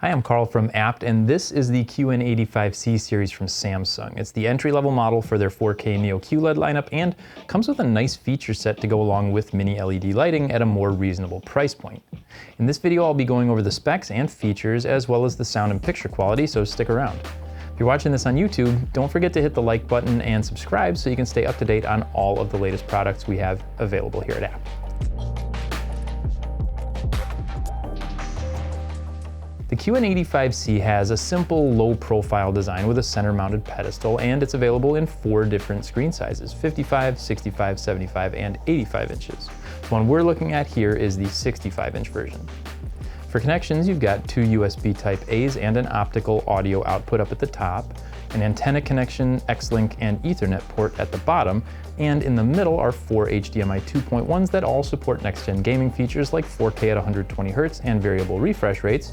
Hi, I'm Carl from Apt, and this is the QN85C series from Samsung. It's the entry-level model for their 4K Neo QLED lineup and comes with a nice feature set to go along with mini LED lighting at a more reasonable price point. In this video, I'll be going over the specs and features as well as the sound and picture quality, so stick around. If you're watching this on YouTube, don't forget to hit the like button and subscribe so you can stay up to date on all of the latest products we have available here at Apt. The QN85C has a simple low-profile design with a center-mounted pedestal, and it's available in 4 different screen sizes: 55, 65, 75, and 85 inches. The one we're looking at here is the 65-inch version. For connections, you've got 2 USB Type-A's and an optical audio output up at the top, an antenna connection, X-Link, and Ethernet port at the bottom, and in the middle are 4 HDMI 2.1s that all support next-gen gaming features like 4K at 120 Hz and variable refresh rates,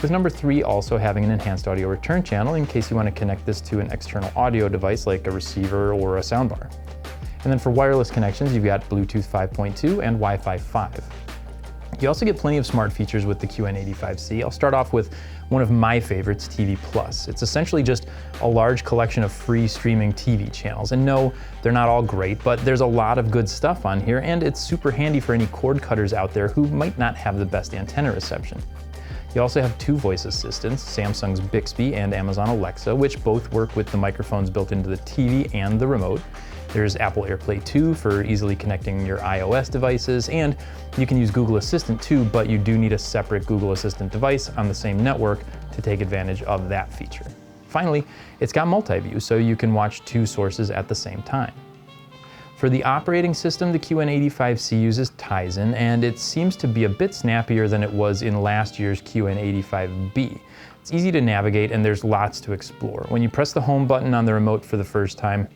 with number 3 also having an enhanced audio return channel in case you want to connect this to an external audio device like a receiver or a soundbar. And then for wireless connections, you've got Bluetooth 5.2 and Wi-Fi 5. You also get plenty of smart features with the QN85C. I'll start off with one of my favorites, TV Plus. It's essentially just a large collection of free streaming TV channels. And no, they're not all great, but there's a lot of good stuff on here, and it's super handy for any cord cutters out there who might not have the best antenna reception. You also have 2 voice assistants, Samsung's Bixby and Amazon Alexa, which both work with the microphones built into the TV and the remote. There's Apple AirPlay 2 for easily connecting your iOS devices, and you can use Google Assistant too, but you do need a separate Google Assistant device on the same network to take advantage of that feature. Finally, it's got multi-view, so you can watch 2 sources at the same time. For the operating system, the QN85C uses Tizen, and it seems to be a bit snappier than it was in last year's QN85B. It's easy to navigate and there's lots to explore. When you press the home button on the remote for the first time,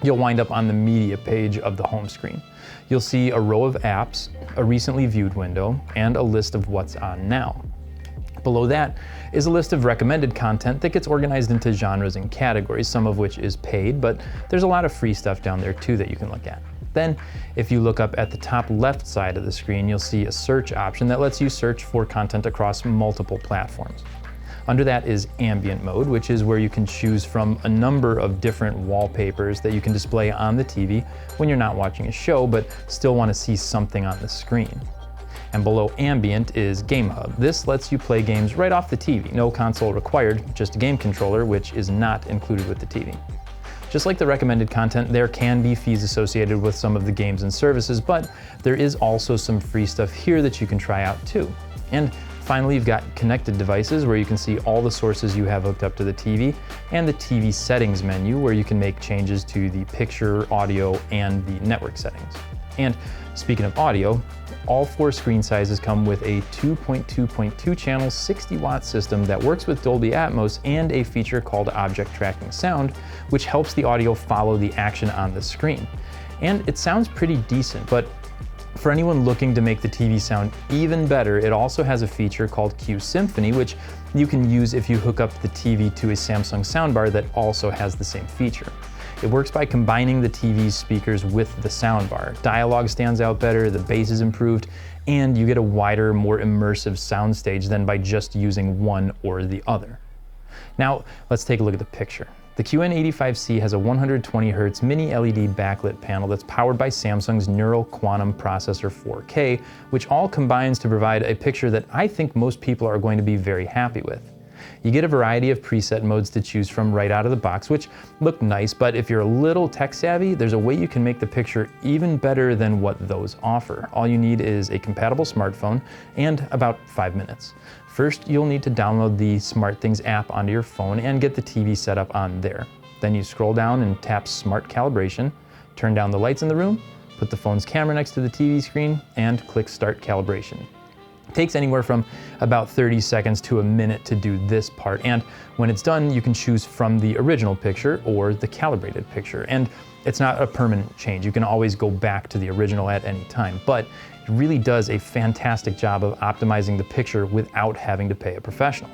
you'll wind up on the media page of the home screen. You'll see a row of apps, a recently viewed window, and a list of what's on now. Below that is a list of recommended content that gets organized into genres and categories, some of which is paid, but there's a lot of free stuff down there too that you can look at. Then, if you look up at the top left side of the screen, you'll see a search option that lets you search for content across multiple platforms. Under that is ambient mode, which is where you can choose from a number of different wallpapers that you can display on the TV when you're not watching a show but still want to see something on the screen. And below ambient is Game Hub. This lets you play games right off the TV. No console required, just a game controller, which is not included with the TV. Just like the recommended content, there can be fees associated with some of the games and services, but there is also some free stuff here that you can try out too. And finally, you've got connected devices where you can see all the sources you have hooked up to the TV, and the TV settings menu where you can make changes to the picture, audio, and the network settings. And speaking of audio, all 4 screen sizes come with a 2.2.2 channel 60 watt system that works with Dolby Atmos and a feature called Object Tracking Sound, which helps the audio follow the action on the screen. And it sounds pretty decent, but for anyone looking to make the TV sound even better, it also has a feature called Q Symphony, which you can use if you hook up the TV to a Samsung soundbar that also has the same feature. It works by combining the TV's speakers with the soundbar. Dialogue stands out better, the bass is improved, and you get a wider, more immersive soundstage than by just using one or the other. Now, let's take a look at the picture. The QN85C has a 120 Hz mini LED backlit panel that's powered by Samsung's Neural Quantum Processor 4K, which all combines to provide a picture that I think most people are going to be very happy with. You get a variety of preset modes to choose from right out of the box, which look nice, but if you're a little tech savvy, there's a way you can make the picture even better than what those offer. All you need is a compatible smartphone and about 5 minutes. First, you'll need to download the SmartThings app onto your phone and get the TV set up on there. Then you scroll down and tap Smart Calibration, turn down the lights in the room, put the phone's camera next to the TV screen, and click Start Calibration. It takes anywhere from about 30 seconds to a minute to do this part, and when it's done, you can choose from the original picture or the calibrated picture. And it's not a permanent change. You can always go back to the original at any time, but it really does a fantastic job of optimizing the picture without having to pay a professional.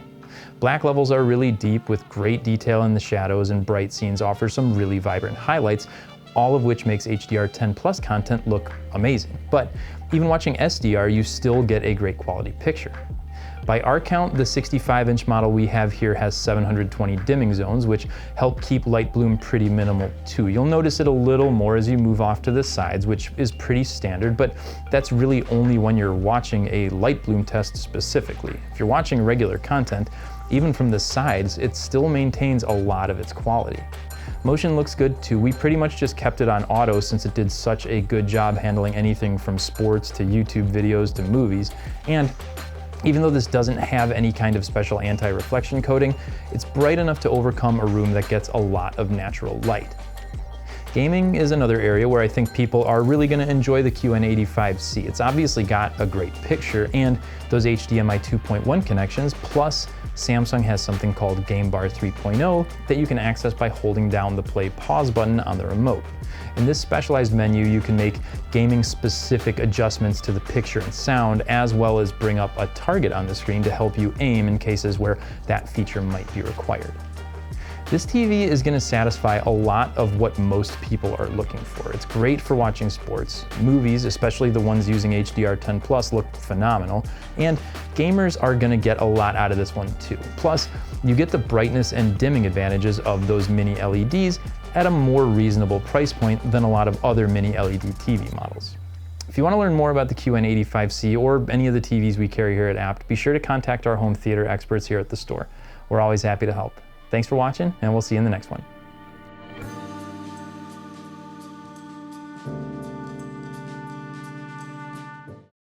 Black levels are really deep with great detail in the shadows, and bright scenes offer some really vibrant highlights, all of which makes HDR10+ content look amazing. But even watching SDR, you still get a great quality picture. By our count, the 65-inch model we have here has 720 dimming zones, which help keep light bloom pretty minimal too. You'll notice it a little more as you move off to the sides, which is pretty standard, but that's really only when you're watching a light bloom test specifically. If you're watching regular content, even from the sides, it still maintains a lot of its quality. Motion looks good too. We pretty much just kept it on auto since it did such a good job handling anything from sports to YouTube videos to movies. And even though this doesn't have any kind of special anti-reflection coating, it's bright enough to overcome a room that gets a lot of natural light. Gaming is another area where I think people are really going to enjoy the QN85C. It's obviously got a great picture and those HDMI 2.1 connections, plus Samsung has something called Game Bar 3.0 that you can access by holding down the play pause button on the remote. In this specialized menu, you can make gaming-specific adjustments to the picture and sound, as well as bring up a target on the screen to help you aim in cases where that feature might be required. This TV is going to satisfy a lot of what most people are looking for. It's great for watching sports, movies, especially the ones using HDR10+, look phenomenal, and gamers are going to get a lot out of this one too. Plus, you get the brightness and dimming advantages of those mini LEDs at a more reasonable price point than a lot of other mini LED TV models. If you want to learn more about the QN85C or any of the TVs we carry here at Apt, be sure to contact our home theater experts here at the store. We're always happy to help. Thanks for watching, and we'll see you in the next one.